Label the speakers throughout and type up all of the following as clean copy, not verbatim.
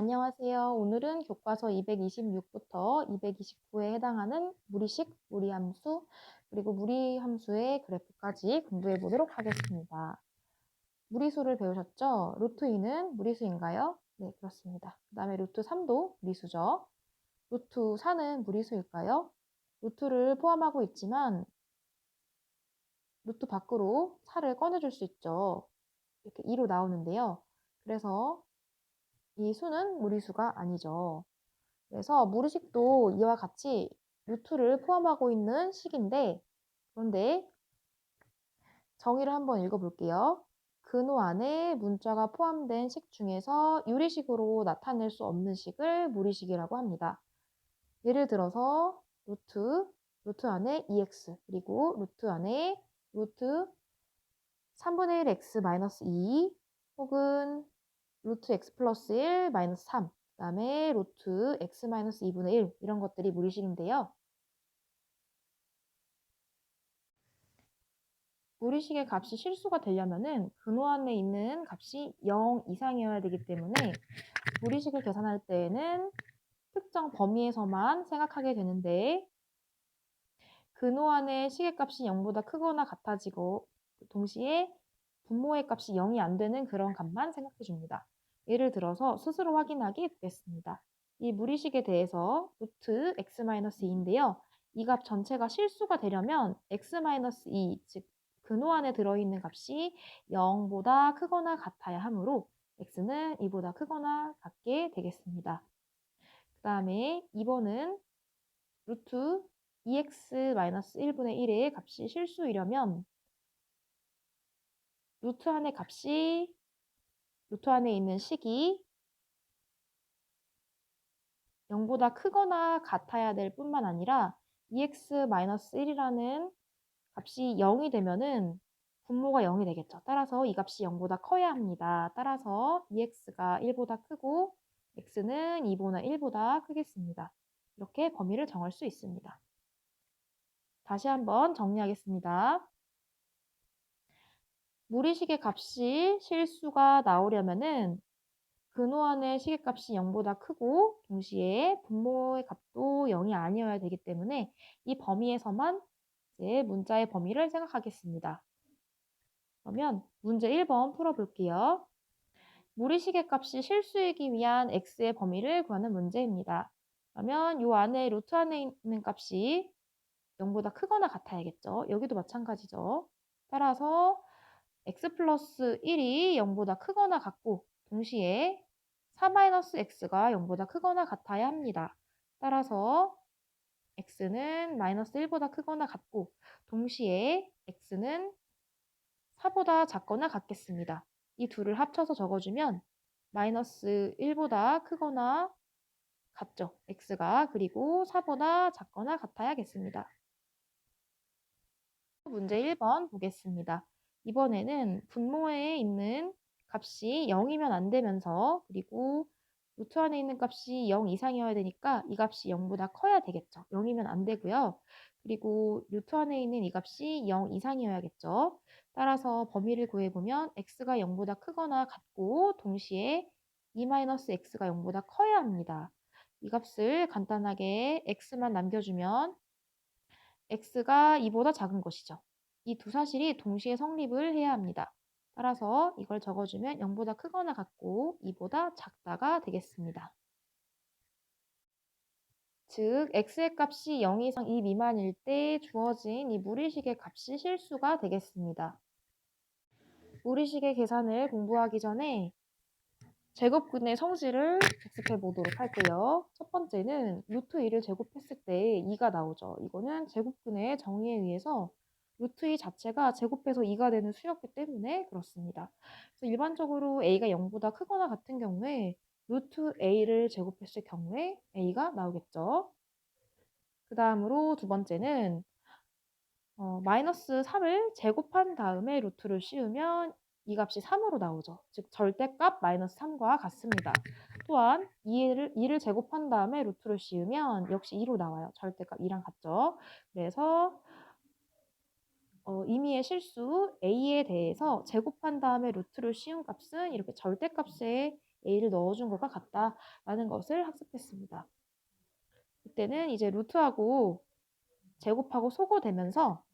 Speaker 1: 안녕하세요. 오늘은 교과서 226부터 229에 해당하는 무리식, 무리함수, 그리고 무리함수의 그래프까지 공부해 보도록 하겠습니다. 무리수를 배우셨죠? 루트 2는 무리수인가요? 네, 그렇습니다. 그 다음에 루트 3도 무리수죠. 루트 4는 무리수일까요? 루트를 포함하고 있지만 루트 밖으로 4를 꺼내줄 수 있죠. 이렇게 2로 나오는데요. 그래서 이 수는 무리수가 아니죠. 그래서 무리식도 이와 같이 루트를 포함하고 있는 식인데, 그런데 정의를 한번 읽어볼게요. 근호 안에 문자가 포함된 식 중에서 유리식으로 나타낼 수 없는 식을 무리식이라고 합니다. 예를 들어서 루트 안에 2x, 그리고 루트 안에 루트 3분의 1 x 마이너스 2, 혹은 루트 x 플러스 1 마이너스 3, 그 다음에 루트 x 마이너스 2분의 1, 이런 것들이 무리식인데요. 무리식의 값이 실수가 되려면은 근호 안에 있는 값이 0 이상이어야 되기 때문에 무리식을 계산할 때에는 특정 범위에서만 생각하게 되는데, 근호 안에 식의 값이 0보다 크거나 같아지고 동시에 분모의 값이 0이 안 되는 그런 값만 생각해 줍니다. 예를 들어서 스스로 확인하기 보겠습니다. 이 무리식에 대해서 루트 x-2인데요. 이 값 전체가 실수가 되려면 x-2, 즉 근호 안에 들어있는 값이 0보다 크거나 같아야 하므로 x는 2보다 크거나 같게 되겠습니다. 그 다음에 2번은 루트 2x-1분의 1의 값이 실수이려면 루트 안에 있는 식이 0보다 크거나 같아야 될 뿐만 아니라 2x-1이라는 값이 0이 되면은 분모가 0이 되겠죠. 따라서 이 값이 0보다 커야 합니다. 따라서 2x가 1보다 크고 x는 2보다 1보다 크겠습니다. 이렇게 범위를 정할 수 있습니다. 다시 한번 정리하겠습니다. 무리식의 값이 실수가 나오려면은 근호 안의 식의 값이 0보다 크고 동시에 분모의 값도 0이 아니어야 되기 때문에 이 범위에서만 이제 문자의 범위를 생각하겠습니다. 그러면 문제 1번 풀어볼게요. 무리식의 값이 실수이기 위한 x의 범위를 구하는 문제입니다. 그러면 이 안에 루트 안에 있는 값이 0보다 크거나 같아야겠죠. 여기도 마찬가지죠. 따라서 x 플러스 1이 0보다 크거나 같고 동시에 4-x가 0보다 크거나 같아야 합니다. 따라서 x는 마이너스 1보다 크거나 같고 동시에 x는 4보다 작거나 같겠습니다. 이 둘을 합쳐서 적어주면 마이너스 1보다 크거나 같죠. x가. 그리고 4보다 작거나 같아야겠습니다. 문제 1번 보겠습니다. 이번에는 분모에 있는 값이 0이면 안 되면서, 그리고 루트 안에 있는 값이 0 이상이어야 되니까 이 값이 0보다 커야 되겠죠. 0이면 안 되고요. 그리고 루트 안에 있는 이 값이 0 이상이어야겠죠. 따라서 범위를 구해보면 x가 0보다 크거나 같고 동시에 2-x가 0보다 커야 합니다. 이 값을 간단하게 x만 남겨주면 x가 2보다 작은 것이죠. 이 두 사실이 동시에 성립을 해야 합니다. 따라서 이걸 적어주면 0보다 크거나 같고 2보다 작다가 되겠습니다. 즉 x의 값이 0 이상 2 미만일 때 주어진 이 무리식의 값이 실수가 되겠습니다. 무리식의 계산을 공부하기 전에 제곱근의 성질을 복습해 보도록 할게요. 첫 번째는 루트 2를 제곱했을 때 2가 나오죠. 이거는 제곱근의 정의에 의해서 루트 2 자체가 제곱해서 2가 되는 수였기 때문에 그렇습니다. 그래서 일반적으로 a가 0보다 크거나 같은 경우에 루트 a를 제곱했을 경우에 a가 나오겠죠. 그 다음으로 두 번째는 마이너스 3을 제곱한 다음에 루트를 씌우면 이 값이 3으로 나오죠. 즉 절대값 마이너스 3과 같습니다. 또한 2를 제곱한 다음에 루트를 씌우면 역시 2로 나와요. 절대값 2랑 같죠. 그래서 임의의 실수 a에 대해서 제곱한 다음에 루트를 씌운 값은 이렇게 절대값에 a를 넣어준 것과 같다라는 것을 학습했습니다. 이때는 이제 루트하고 제곱하고 소거되면서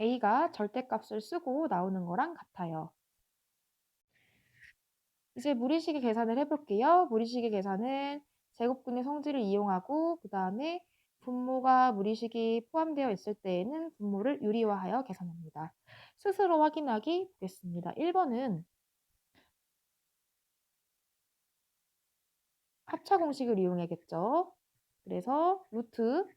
Speaker 1: a가 절대값을 쓰고 나오는 거랑 같아요. 이제 무리식의 계산을 해볼게요. 무리식의 계산은 제곱근의 성질을 이용하고 그 다음에 분모가 무리식이 포함되어 있을 때에는 분모를 유리화하여 계산합니다. 스스로 확인하기 보겠습니다. 1번은 합차 공식을 이용해야겠죠. 그래서 루트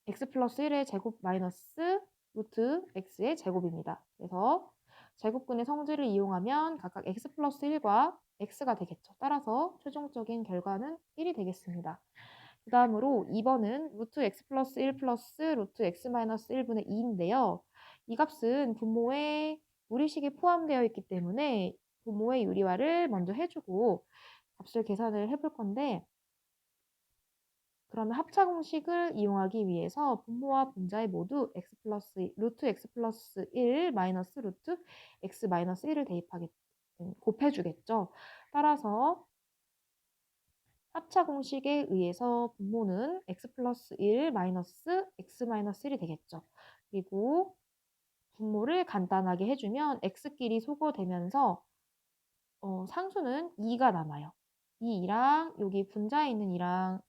Speaker 1: x 플러스 1의 제곱 마이너스 루트 x의 제곱입니다. 그래서 제곱근의 성질을 이용하면 각각 x 플러스 1과 x가 되겠죠. 따라서 최종적인 결과는 1이 되겠습니다. 그 다음으로 2번은 루트 x 플러스 1 플러스 루트 x 마이너스 1분의 2인데요. 이 값은 분모에 무리식이 포함되어 있기 때문에 분모의 유리화를 먼저 해주고 값을 계산을 해볼 건데 그러면 합차 공식을 이용하기 위해서 분모와 분자에 모두 루트 x 플러스 1 마이너스 루트 x 마이너스 1을 곱해주겠죠. 따라서 합차 공식에 의해서 분모는 x 플러스 1 마이너스 x 마이너스 1이 되겠죠. 그리고 분모를 간단하게 해주면 x끼리 소거되면서 상수는 2가 남아요. 이 2랑 여기 분자에 있는 2랑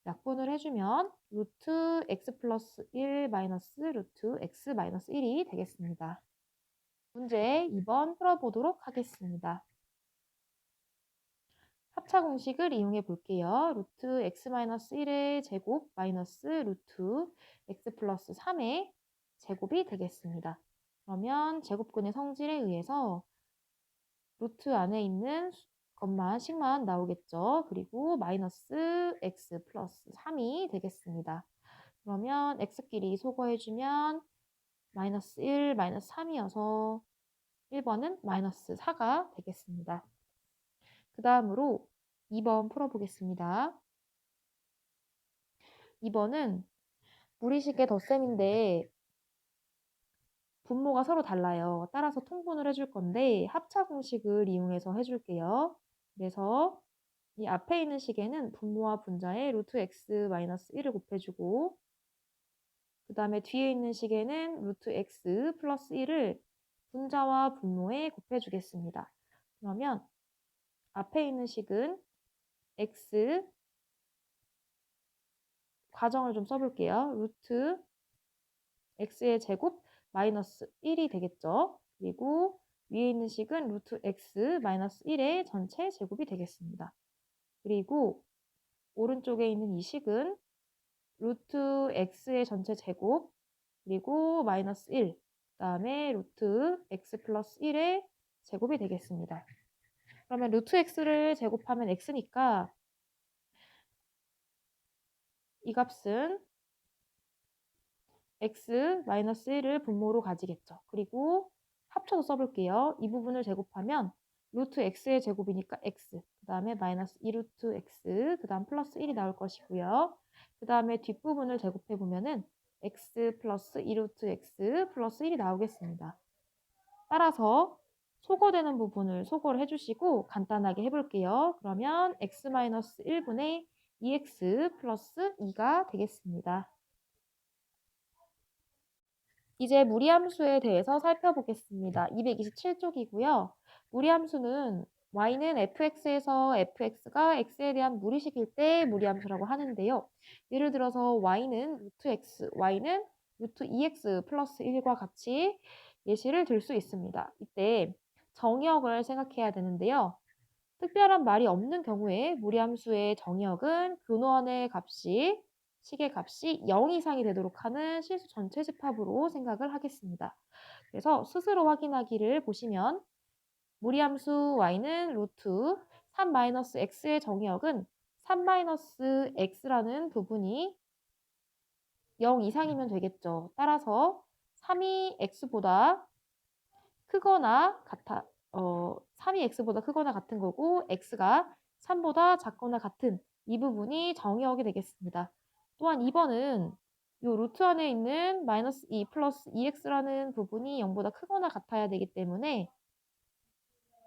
Speaker 1: 약분을 해주면 루트 x 플러스 1 마이너스 루트 x 마이너스 1이 되겠습니다. 문제 2번 풀어보도록 하겠습니다. 합차 공식을 이용해 볼게요. 루트 x 마이너스 1의 제곱 마이너스 루트 x 플러스 3의 제곱이 되겠습니다. 그러면 제곱근의 성질에 의해서 루트 안에 있는 식만 나오겠죠. 그리고 마이너스 x 플러스 3이 되겠습니다. 그러면 x끼리 소거해주면 마이너스 1, 마이너스 3이어서 1번은 마이너스 4가 되겠습니다. 그 다음으로 2번 풀어보겠습니다. 2번은 무리식의 덧셈인데 분모가 서로 달라요. 따라서 통분을 해줄 건데 합차 공식을 이용해서 해줄게요. 그래서 이 앞에 있는 식에는 분모와 분자에 루트 x 마이너스 1을 곱해주고 그 다음에 뒤에 있는 식에는 루트 x 플러스 1을 분자와 분모에 곱해주겠습니다. 그러면 앞에 있는 식은 x 과정을 좀 써볼게요. 루트 x의 제곱 마이너스 1이 되겠죠. 그리고 위에 있는 식은 루트 x 마이너스 1의 전체 제곱이 되겠습니다. 그리고 오른쪽에 있는 이 식은 루트 x의 전체 제곱 그리고 마이너스 1, 그 다음에 루트 x 플러스 1의 제곱이 되겠습니다. 그러면 루트 x를 제곱하면 x니까 이 값은 x 마이너스 1을 분모로 가지겠죠. 그리고 합쳐서 써볼게요. 이 부분을 제곱하면 루트 x의 제곱이니까 x, 그 다음에 마이너스 2루트 x, 그 다음 플러스 1이 나올 것이고요. 그 다음에 뒷부분을 제곱해보면은 x 플러스 2루트 x 플러스 1이 나오겠습니다. 따라서 소거되는 부분을 소거를 해주시고 간단하게 해볼게요. 그러면 x-1분의 2x 플러스 2가 되겠습니다. 이제 무리함수에 대해서 살펴보겠습니다. 227쪽이고요. 무리함수는 y는 fx에서 fx가 x에 대한 무리식일 때 무리함수라고 하는데요. 예를 들어서 y는 루트 x, y는 루트 2x 플러스 1과 같이 예시를 들 수 있습니다. 이때 정의역을 생각해야 되는데요. 특별한 말이 없는 경우에 무리함수의 정의역은 근원의 값이 식의 값이 0 이상이 되도록 하는 실수 전체 집합으로 생각을 하겠습니다. 그래서 스스로 확인하기를 보시면 무리함수 y는 루트 3-x의 정의역은 3-x라는 부분이 0 이상이면 되겠죠. 따라서 3이 x보다 크거나 3이 x보다 크거나 같은 거고 x가 3보다 작거나 같은 이 부분이 정의역이 되겠습니다. 또한 2번은 루트 안에 있는 마이너스 2 플러스 2x라는 부분이 0보다 크거나 같아야 되기 때문에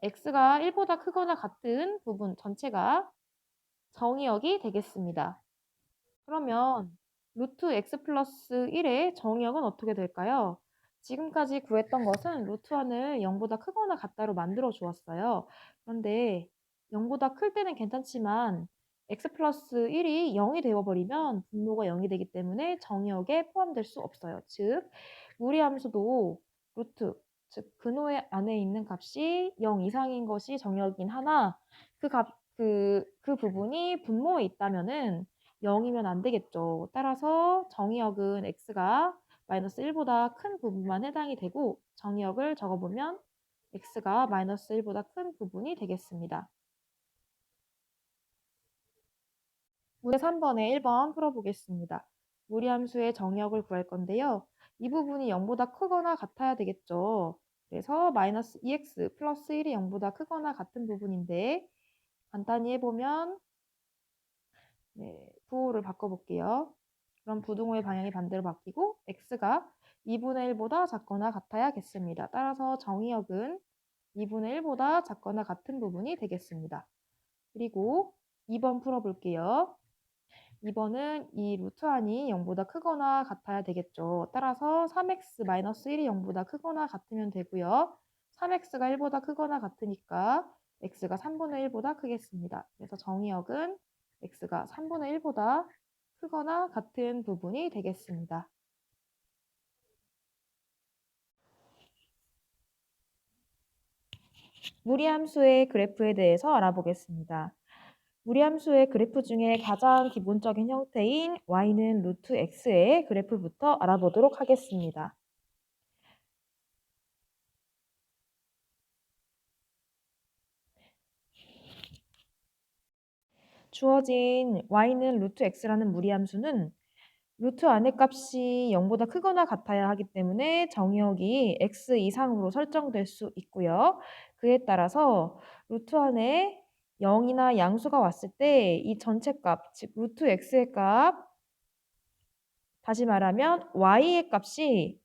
Speaker 1: x가 1보다 크거나 같은 부분 전체가 정의역이 되겠습니다. 그러면 루트 x 플러스 1의 정의역은 어떻게 될까요? 지금까지 구했던 것은 루트 1을 0보다 크거나 같다로 만들어 주었어요. 그런데 0보다 클 때는 괜찮지만 x 플러스 1이 0이 되어버리면 분모가 0이 되기 때문에 정의역에 포함될 수 없어요. 즉, 무리함수도 루트, 즉 근호 안에 있는 값이 0 이상인 것이 정의역이긴 하나 그 부분이 분모에 있다면은 0이면 안 되겠죠. 따라서 정의역은 x가 마이너스 1보다 큰 부분만 해당이 되고 정의역을 적어보면 x가 마이너스 1보다 큰 부분이 되겠습니다. 문제 3번에 1번 풀어보겠습니다. 무리함수의 정의역을 구할 건데요. 이 부분이 0보다 크거나 같아야 되겠죠. 그래서 마이너스 2x 플러스 1이 0보다 크거나 같은 부분인데 간단히 해보면 부호를 바꿔볼게요. 그럼 부등호의 방향이 반대로 바뀌고 x가 2분의 1보다 작거나 같아야겠습니다. 따라서 정의역은 2분의 1보다 작거나 같은 부분이 되겠습니다. 그리고 2번 풀어볼게요. 2번은 이 루트 안이 0보다 크거나 같아야 되겠죠. 따라서 3x-1이 0보다 크거나 같으면 되고요. 3x가 1보다 크거나 같으니까 x가 3분의 1보다 크겠습니다. 그래서 정의역은 x가 3분의 1보다 크거나 같은 부분이 되겠습니다. 무리함수의 그래프에 대해서 알아보겠습니다. 무리함수의 그래프 중에 가장 기본적인 형태인 y는 루트 x의 그래프부터 알아보도록 하겠습니다. 주어진 y는 루트 x라는 무리함수는 루트 안의 값이 0보다 크거나 같아야 하기 때문에 정의역이 x 이상으로 설정될 수 있고요. 그에 따라서 루트 안에 0이나 양수가 왔을 때 이 전체 값, 즉 루트 x의 값, 다시 말하면 y의 값이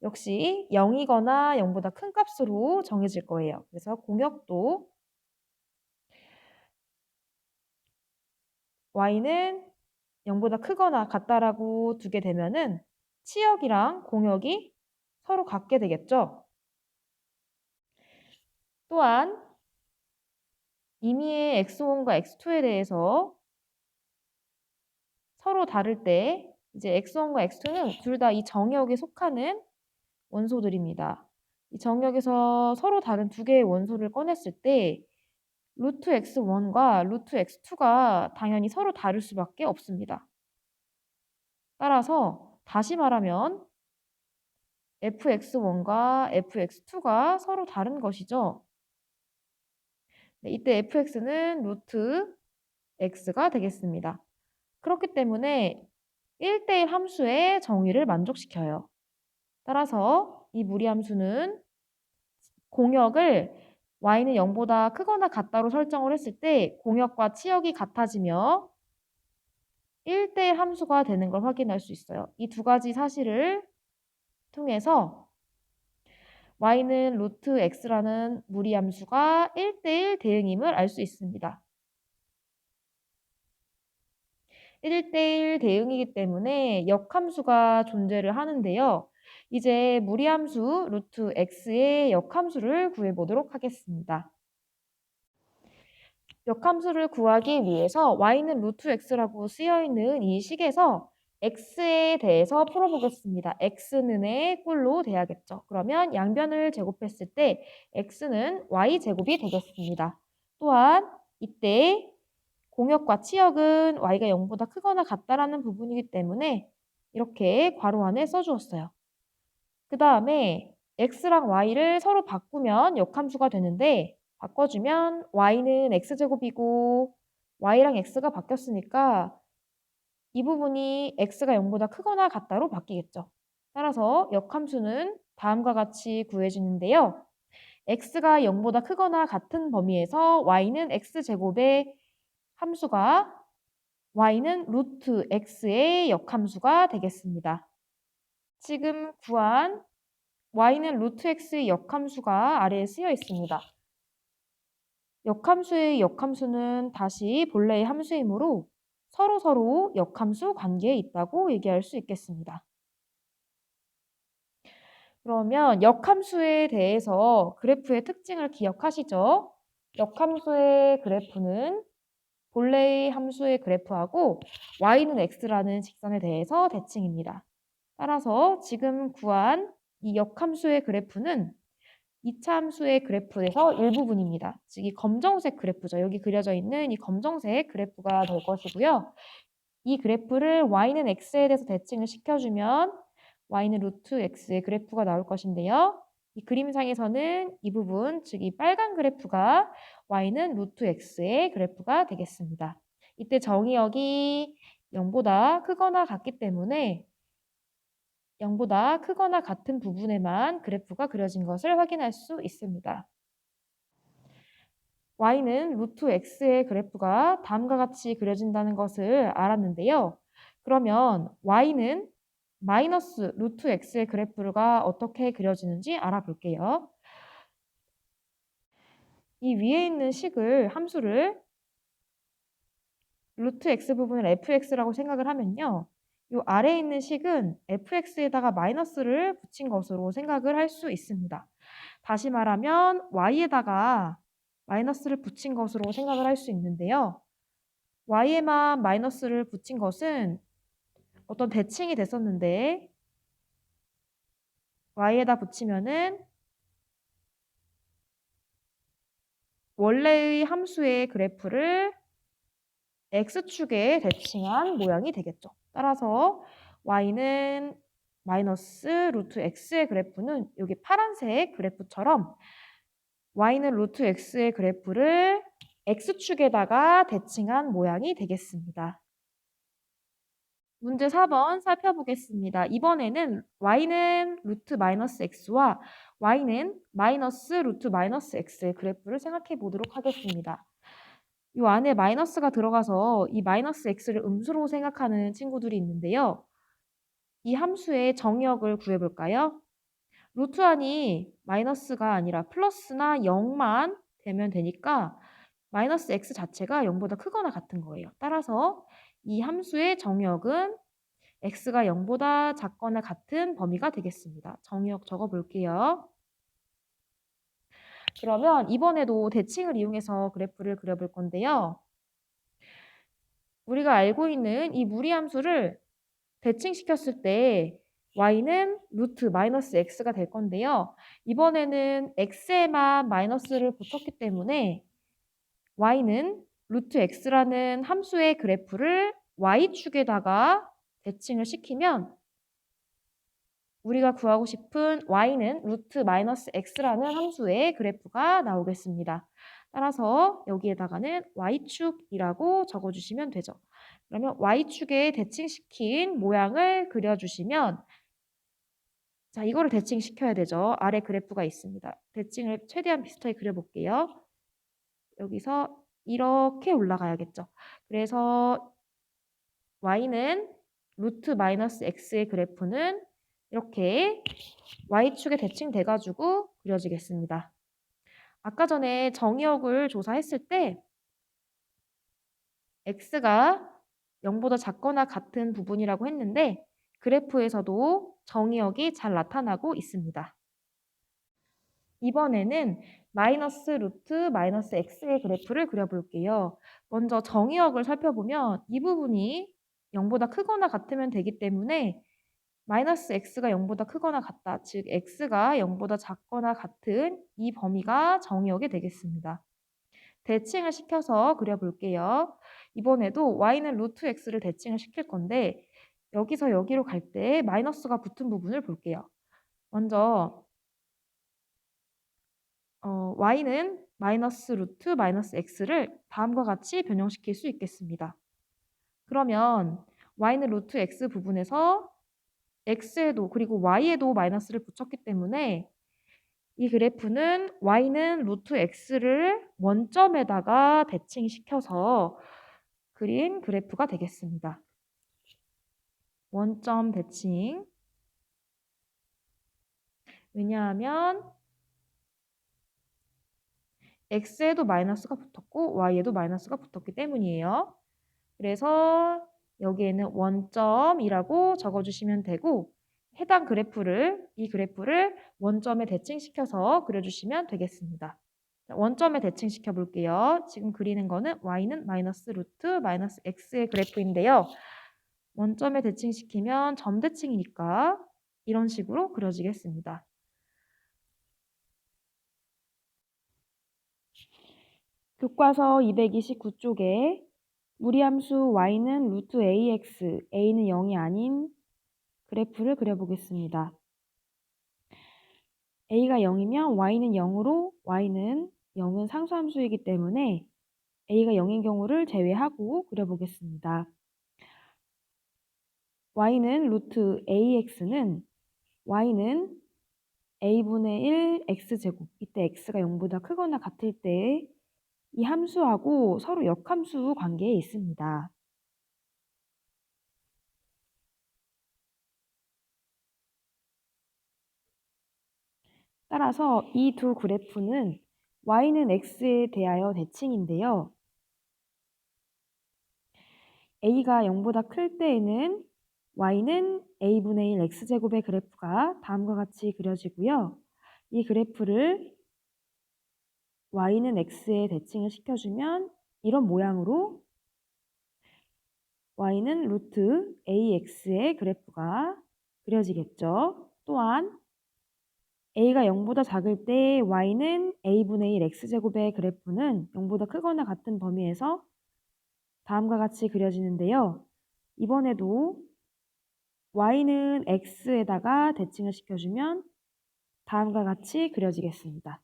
Speaker 1: 역시 0이거나 0보다 큰 값으로 정해질 거예요. 그래서 공역도 y는 0보다 크거나 같다라고 두게 되면은 치역이랑 공역이 서로 같게 되겠죠. 또한 임의의 x1과 x2에 대해서 서로 다를 때 이제 x1과 x2는 둘 다 이 정역에 속하는 원소들입니다. 이 정역에서 서로 다른 두 개의 원소를 꺼냈을 때 루트 x1과 루트 x2가 당연히 서로 다를 수밖에 없습니다. 따라서 다시 말하면 fx1과 fx2가 서로 다른 것이죠. 네, 이때 fx는 루트 x가 되겠습니다. 그렇기 때문에 1대1 함수의 정의를 만족시켜요. 따라서 이 무리함수는 공역을 y는 0보다 크거나 같다로 설정을 했을 때 공역과 치역이 같아지며 1대1 함수가 되는 걸 확인할 수 있어요. 이 두 가지 사실을 통해서 y는 루트 x라는 무리함수가 1대1 대응임을 알 수 있습니다. 1대1 대응이기 때문에 역함수가 존재를 하는데요. 이제 무리함수 루트 x의 역함수를 구해보도록 하겠습니다. 역함수를 구하기 위해서 y는 루트 x라고 쓰여있는 이 식에서 x에 대해서 풀어보겠습니다. x는의 꼴로 돼야겠죠. 그러면 양변을 제곱했을 때 x는 y제곱이 되겠습니다. 또한 이때 공역과 치역은 y가 0보다 크거나 같다라는 부분이기 때문에 이렇게 괄호 안에 써주었어요. 그 다음에 x랑 y를 서로 바꾸면 역함수가 되는데 바꿔주면 y는 x제곱이고 y랑 x가 바뀌었으니까 이 부분이 x가 0보다 크거나 같다로 바뀌겠죠. 따라서 역함수는 다음과 같이 구해지는데요. x가 0보다 크거나 같은 범위에서 y는 x제곱의 함수가 y는 루트 x의 역함수가 되겠습니다. 지금 구한 y는 루트 x의 역함수가 아래에 쓰여 있습니다. 역함수의 역함수는 다시 본래의 함수이므로 서로 역함수 관계에 있다고 얘기할 수 있겠습니다. 그러면 역함수에 대해서 그래프의 특징을 기억하시죠? 역함수의 그래프는 본래의 함수의 그래프하고 y는 x라는 직선에 대해서 대칭입니다. 따라서 지금 구한 이 역함수의 그래프는 2차 함수의 그래프에서 일부분입니다. 즉 이 검정색 그래프죠. 여기 그려져 있는 이 검정색 그래프가 될 것이고요. 이 그래프를 y는 x에 대해서 대칭을 시켜주면 y는 루트 x의 그래프가 나올 것인데요. 이 그림상에서는 이 부분, 즉 이 빨간 그래프가 y는 루트 x의 그래프가 되겠습니다. 이때 정의역이 0보다 크거나 같기 때문에 0보다 크거나 같은 부분에만 그래프가 그려진 것을 확인할 수 있습니다. y는 루트 x의 그래프가 다음과 같이 그려진다는 것을 알았는데요. 그러면 y는 마이너스 루트 x의 그래프가 어떻게 그려지는지 알아볼게요. 이 위에 있는 식을 함수를 루트 x 부분을 fx라고 생각을 하면요. 이 아래에 있는 식은 fx에다가 마이너스를 붙인 것으로 생각을 할 수 있습니다. 다시 말하면 y에다가 마이너스를 붙인 것으로 생각을 할 수 있는데요. y에만 마이너스를 붙인 것은 어떤 대칭이 됐었는데 y에다 붙이면은 원래의 함수의 그래프를 x축에 대칭한 모양이 되겠죠. 따라서 y는 마이너스 루트 x의 그래프는 여기 파란색 그래프처럼 y는 루트 x의 그래프를 x축에다가 대칭한 모양이 되겠습니다. 문제 4번 살펴보겠습니다. 이번에는 y는 루트 마이너스 x와 y는 마이너스 루트 마이너스 x의 그래프를 생각해 보도록 하겠습니다. 이 안에 마이너스가 들어가서 이 마이너스 x를 음수로 생각하는 친구들이 있는데요. 이 함수의 정의역을 구해볼까요? 루트 안이 마이너스가 아니라 플러스나 0만 되면 되니까 마이너스 x 자체가 0보다 크거나 같은 거예요. 따라서 이 함수의 정의역은 x가 0보다 작거나 같은 범위가 되겠습니다. 정의역 적어볼게요. 그러면 이번에도 대칭을 이용해서 그래프를 그려볼 건데요. 우리가 알고 있는 이 무리함수를 대칭시켰을 때 y는 루트 마이너스 x가 될 건데요. 이번에는 x에만 마이너스를 붙였기 때문에 y는 루트 x라는 함수의 그래프를 y축에다가 대칭을 시키면 우리가 구하고 싶은 y는 루트 마이너스 x라는 함수의 그래프가 나오겠습니다. 따라서 여기에다가는 y축이라고 적어주시면 되죠. 그러면 y축에 대칭시킨 모양을 그려주시면 자, 이거를 대칭시켜야 되죠. 아래 그래프가 있습니다. 대칭을 최대한 비슷하게 그려볼게요. 여기서 이렇게 올라가야겠죠. 그래서 y는 루트 마이너스 x의 그래프는 이렇게 y축에 대칭돼가지고 그려지겠습니다. 아까 전에 정의역을 조사했을 때 x가 0보다 작거나 같은 부분이라고 했는데 그래프에서도 정의역이 잘 나타나고 있습니다. 이번에는 마이너스 루트 마이너스 x의 그래프를 그려볼게요. 먼저 정의역을 살펴보면 이 부분이 0보다 크거나 같으면 되기 때문에 마이너스 x가 0보다 크거나 같다. 즉 x가 0보다 작거나 같은 이 범위가 정의역이 되겠습니다. 대칭을 시켜서 그려볼게요. 이번에도 y는 루트 x를 대칭을 시킬 건데 여기서 여기로 갈 때 마이너스가 붙은 부분을 볼게요. 먼저 y는 마이너스 루트 마이너스 x를 다음과 같이 변형시킬 수 있겠습니다. 그러면 y는 루트 x 부분에서 x에도 그리고 y에도 마이너스를 붙였기 때문에 이 그래프는 y는 루트 x를 원점에다가 대칭시켜서 그린 그래프가 되겠습니다. 원점 대칭. 왜냐하면 x에도 마이너스가 붙었고 y에도 마이너스가 붙었기 때문이에요. 그래서 여기에는 원점이라고 적어주시면 되고 해당 그래프를, 이 그래프를 원점에 대칭시켜서 그려주시면 되겠습니다. 원점에 대칭시켜 볼게요. 지금 그리는 거는 y는 마이너스 루트 마이너스 x의 그래프인데요. 원점에 대칭시키면 점대칭이니까 이런 식으로 그려지겠습니다. 교과서 229쪽에 무리함수 y는 루트 ax, a는 0이 아닌 그래프를 그려보겠습니다. a가 0이면 y는 0으로 y는 0은 상수함수이기 때문에 a가 0인 경우를 제외하고 그려보겠습니다. y는 루트 ax는 y는 a분의 1 x제곱, 이때 x가 0보다 크거나 같을 때 이 함수하고 서로 역함수 관계에 있습니다. 따라서 이 두 그래프는 y는 x에 대하여 대칭인데요. a가 0보다 클 때에는 y는 a분의 1 x제곱의 그래프가 다음과 같이 그려지고요. 이 그래프를 y는 x에 대칭을 시켜주면 이런 모양으로 y는 루트 ax의 그래프가 그려지겠죠. 또한 a가 0보다 작을 때 y는 a분의 1 x제곱의 그래프는 0보다 크거나 같은 범위에서 다음과 같이 그려지는데요. 이번에도 y는 x에다가 대칭을 시켜주면 다음과 같이 그려지겠습니다.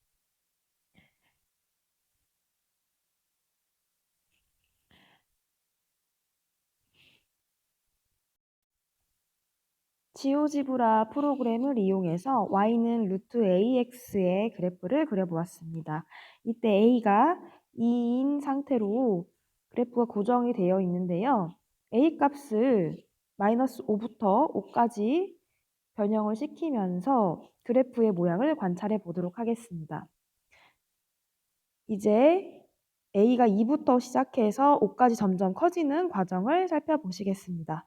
Speaker 1: 지오지브라 프로그램을 이용해서 y는 루트 ax의 그래프를 그려보았습니다. 이때 a가 2인 상태로 그래프가 고정이 되어 있는데요. a 값을 마이너스 5부터 5까지 변형을 시키면서 그래프의 모양을 관찰해 보도록 하겠습니다. 이제 a가 2부터 시작해서 5까지 점점 커지는 과정을 살펴보시겠습니다.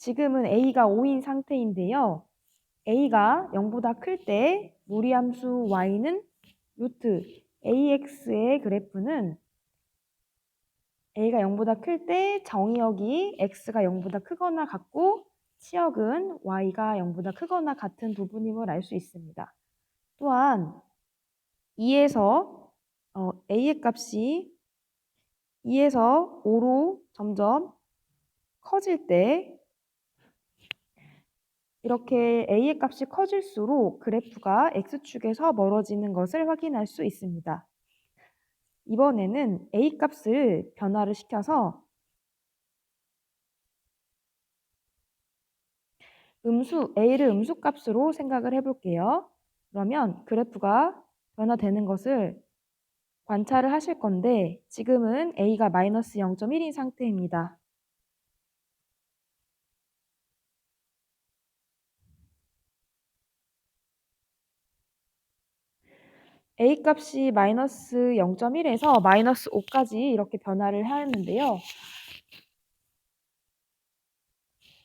Speaker 1: 지금은 a가 5인 상태인데요. a가 0보다 클 때 무리함수 y는 루트 ax의 그래프는 a가 0보다 클 때 정의역이 x가 0보다 크거나 같고 치역은 y가 0보다 크거나 같은 부분임을 알 수 있습니다. 또한 2에서 a의 값이 2에서 5로 점점 커질 때 이렇게 a의 값이 커질수록 그래프가 x축에서 멀어지는 것을 확인할 수 있습니다. 이번에는 a 값을 변화를 시켜서 a를 음수값으로 생각을 해볼게요. 그러면 그래프가 변화되는 것을 관찰을 하실 건데 지금은 a가 마이너스 0.1인 상태입니다. a 값이 마이너스 0.1에서 마이너스 5까지 이렇게 변화를 하였는데요.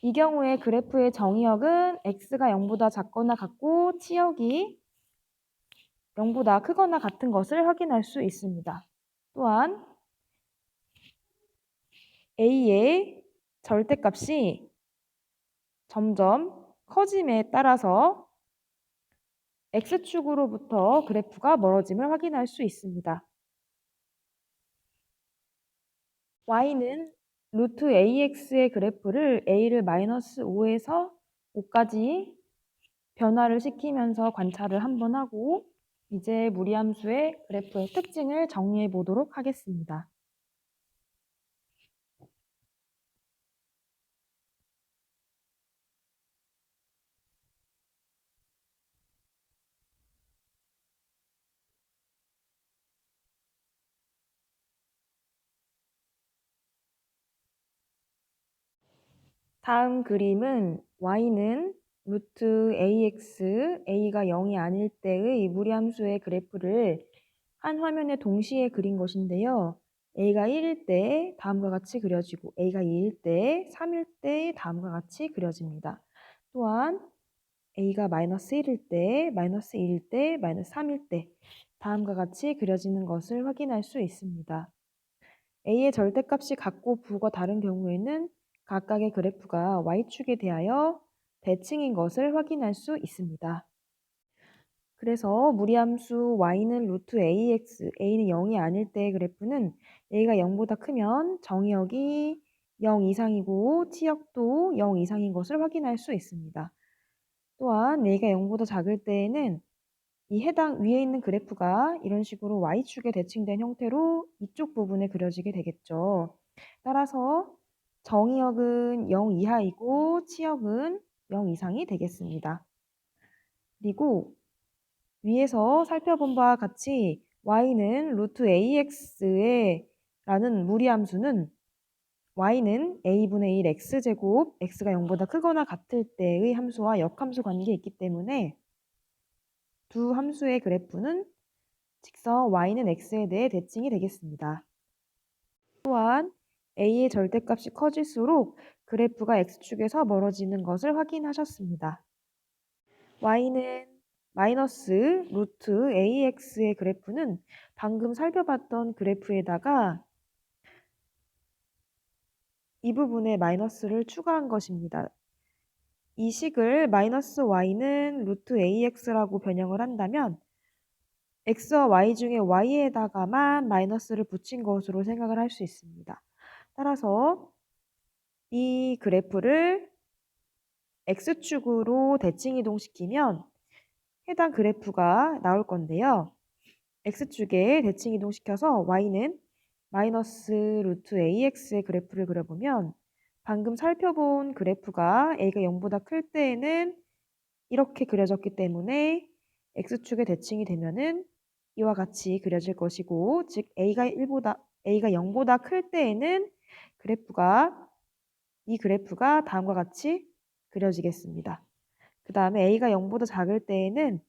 Speaker 1: 이 경우에 그래프의 정의역은 x가 0보다 작거나 같고 치역이 0보다 크거나 같은 것을 확인할 수 있습니다. 또한 a의 절대값이 점점 커짐에 따라서 x축으로부터 그래프가 멀어짐을 확인할 수 있습니다. y는 루트 ax의 그래프를 a를 마이너스 5에서 5까지 변화를 시키면서 관찰을 한번 하고 이제 무리함수의 그래프의 특징을 정리해 보도록 하겠습니다. 다음 그림은 y는 루트 ax, a가 0이 아닐 때의 무리함수의 그래프를 한 화면에 동시에 그린 것인데요. a가 1일 때 다음과 같이 그려지고 a가 2일 때, 3일 때 다음과 같이 그려집니다. 또한 a가 마이너스 1일 때, 마이너스 2일 때, 마이너스 3일 때 다음과 같이 그려지는 것을 확인할 수 있습니다. a의 절대값이 같고 부호가 다른 경우에는 각각의 그래프가 y축에 대하여 대칭인 것을 확인할 수 있습니다. 그래서 무리함수 y는 루트 ax, a는 0이 아닐 때의 그래프는 a가 0보다 크면 정의역이 0 이상이고 치역도 0 이상인 것을 확인할 수 있습니다. 또한 a가 0보다 작을 때에는 이 해당 위에 있는 그래프가 이런 식으로 y축에 대칭된 형태로 이쪽 부분에 그려지게 되겠죠. 따라서 정의역은 0 이하이고 치역은 0 이상이 되겠습니다. 그리고 위에서 살펴본 바와 같이 y는 루트 ax에 라는 무리함수는 y는 a분의 1 x제곱, x가 0보다 크거나 같을 때의 함수와 역함수 관계에 있기 때문에 두 함수의 그래프는 직선 y는 x에 대해 대칭이 되겠습니다. 또한 a의 절대값이 커질수록 그래프가 x축에서 멀어지는 것을 확인하셨습니다. y는 마이너스 루트 ax의 그래프는 방금 살펴봤던 그래프에다가 이 부분에 마이너스를 추가한 것입니다. 이 식을 마이너스 y는 루트 ax라고 변형을 한다면 x와 y 중에 y에다가만 마이너스를 붙인 것으로 생각을 할 수 있습니다. 따라서 이 그래프를 x축으로 대칭 이동시키면 해당 그래프가 나올 건데요. x축에 대칭 이동시켜서 y는 마이너스 루트 ax의 그래프를 그려보면 방금 살펴본 그래프가 a가 0보다 클 때에는 이렇게 그려졌기 때문에 x축에 대칭이 되면은 이와 같이 그려질 것이고, 즉 a가 0보다 클 때에는 이 그래프가 다음과 같이 그려지겠습니다. 그 다음에 a가 0보다 작을 때에는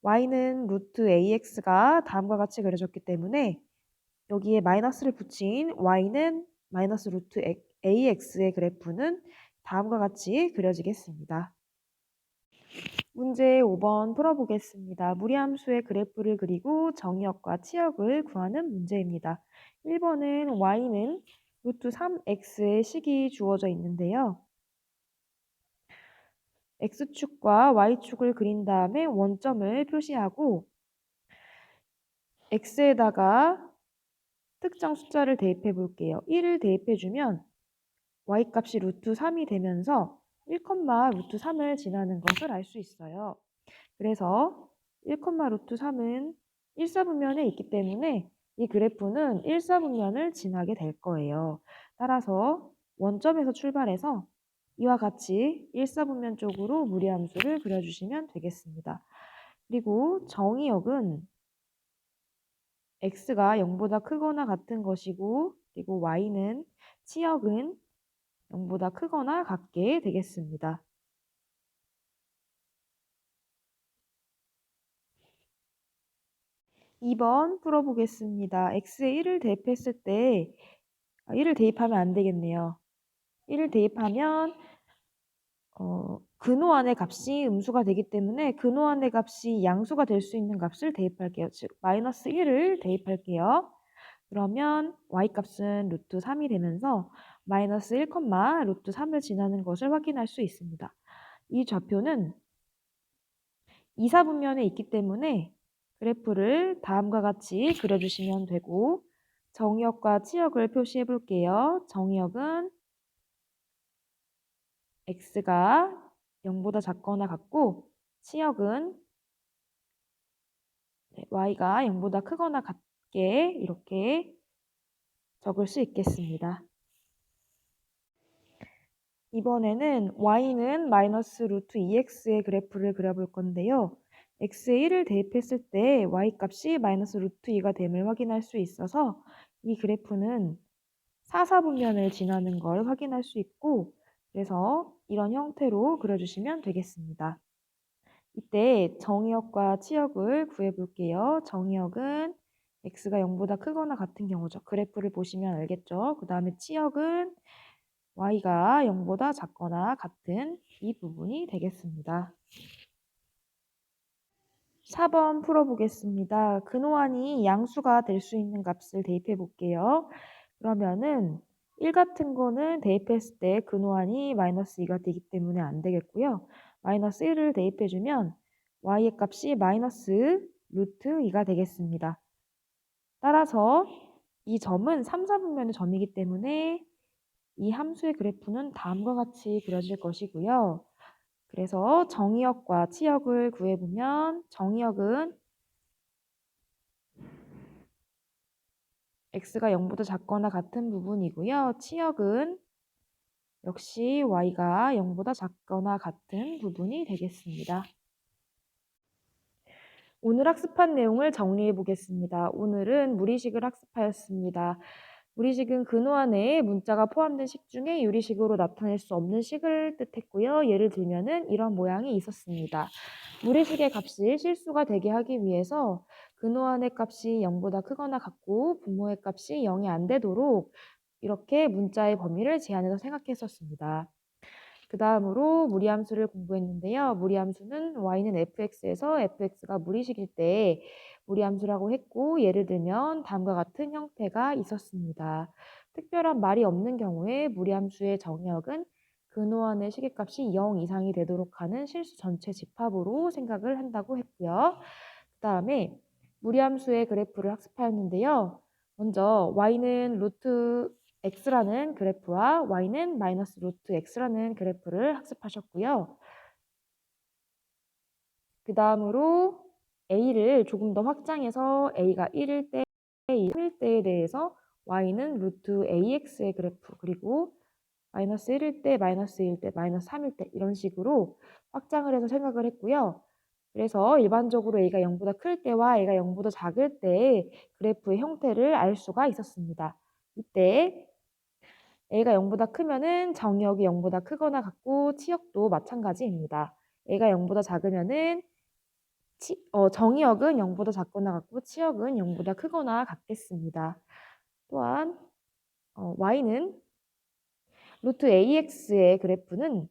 Speaker 1: y는 루트 ax가 다음과 같이 그려졌기 때문에 여기에 마이너스를 붙인 y는 마이너스 루트 ax의 그래프는 다음과 같이 그려지겠습니다. 문제 5번 풀어보겠습니다. 무리함수의 그래프를 그리고 정의역과 치역을 구하는 문제입니다. 1번은 y는 루트 3x의 식이 주어져 있는데요. x축과 y축을 그린 다음에 원점을 표시하고 x에다가 특정 숫자를 대입해 볼게요. 1을 대입해주면 y값이 루트 3이 되면서 1, 루트 3을 지나는 것을 알 수 있어요. 그래서 1, 루트 3은 1사분면에 있기 때문에 이 그래프는 1사분면을 지나게 될 거예요. 따라서 원점에서 출발해서 이와 같이 1사분면 쪽으로 무리함수를 그려주시면 되겠습니다. 그리고 정의역은 x가 0보다 크거나 같은 것이고, 그리고 y는 치역은 0보다 크거나 같게 되겠습니다. 2번 풀어보겠습니다. x에 1을 대입했을 때 1을 대입하면 안 되겠네요. 1을 대입하면 근호 안의 값이 음수가 되기 때문에 근호 안의 값이 양수가 될 수 있는 값을 대입할게요. 즉 마이너스 1을 대입할게요. 그러면 y값은 루트 3이 되면서 마이너스 1, 루트 3을 지나는 것을 확인할 수 있습니다. 이 좌표는 2사분면에 있기 때문에 그래프를 다음과 같이 그려주시면 되고, 정의역과 치역을 표시해 볼게요. 정의역은 x가 0보다 작거나 같고, 치역은 y가 0보다 크거나 같게 이렇게 적을 수 있겠습니다. 이번에는 y는 마이너스 루트 2x의 그래프를 그려볼 건데요. x에 1을 대입했을 때 y값이 마이너스 루트 2가 됨을 확인할 수 있어서 이 그래프는 4사분면을 지나는 걸 확인할 수 있고, 그래서 이런 형태로 그려주시면 되겠습니다. 이때 정의역과 치역을 구해볼게요. 정의역은 x가 0보다 크거나 같은 경우죠. 그래프를 보시면 알겠죠? 그 다음에 치역은 y가 0보다 작거나 같은 이 부분이 되겠습니다. 4번 풀어보겠습니다. 근호환이 양수가 될 수 있는 값을 대입해 볼게요. 그러면은 1 같은 거는 대입했을 때 근호환이 마이너스 2가 되기 때문에 안 되겠고요. 마이너스 1을 대입해주면 y의 값이 마이너스 루트 2가 되겠습니다. 따라서 이 점은 3, 4분면의 점이기 때문에 이 함수의 그래프는 다음과 같이 그려질 것이고요. 그래서 정의역과 치역을 구해보면 정의역은 x가 0보다 작거나 같은 부분이고요. 치역은 역시 y가 0보다 작거나 같은 부분이 되겠습니다. 오늘 학습한 내용을 정리해 보겠습니다. 오늘은 무리식을 학습하였습니다. 무리식은 근호환에 문자가 포함된 식 중에 유리식으로 나타낼 수 없는 식을 뜻했고요. 예를 들면은 이런 모양이 있었습니다. 무리식의 값이 실수가 되게 하기 위해서 근호환의 값이 0보다 크거나 같고 분모의 값이 0이 안 되도록 이렇게 문자의 범위를 제한해서 생각했었습니다. 그 다음으로 무리함수를 공부했는데요. 무리함수는 y는 fx에서 fx가 무리식일 때 무리함수라고 했고 예를 들면 다음과 같은 형태가 있었습니다. 특별한 말이 없는 경우에 무리함수의 정의역은 근호환의 시계값이 0 이상이 되도록 하는 실수 전체 집합으로 생각을 한다고 했고요. 그 다음에 무리함수의 그래프를 학습하였는데요. 먼저 y는 루트 x라는 그래프와 y는 마이너스 루트 x라는 그래프를 학습하셨고요. 그 다음으로 a를 조금 더 확장해서 a가 1일 때, 3일 때에 대해서 y는 루트 ax의 그래프 그리고 마이너스 1일 때, 마이너스 2일 때, 마이너스 3일 때 이런 식으로 확장을 해서 생각을 했고요. 그래서 일반적으로 a가 0보다 클 때와 a가 0보다 작을 때 그래프의 형태를 알 수가 있었습니다. 이때 a가 0보다 크면은 정의역이 0보다 크거나 같고 치역도 마찬가지입니다. a가 0보다 작으면은 정의역은 0보다 작거나 같고 치역은 0보다 크거나 같겠습니다. 또한 y는 루트 ax의 그래프는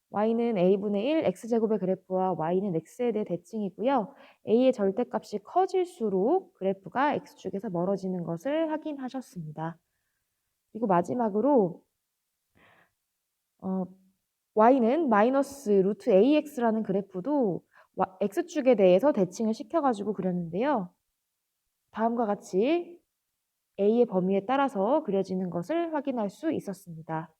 Speaker 1: y는 a분의 1 x제곱의 그래프와 y는 x에 대해 대칭이고요. a의 절대값이 커질수록 그래프가 x축에서 멀어지는 것을 확인하셨습니다. 그리고 마지막으로 y는 마이너스 루트 ax라는 그래프도 x축에 대해서 대칭을 시켜가지고 그렸는데요. 다음과 같이 a의 범위에 따라서 그려지는 것을 확인할 수 있었습니다.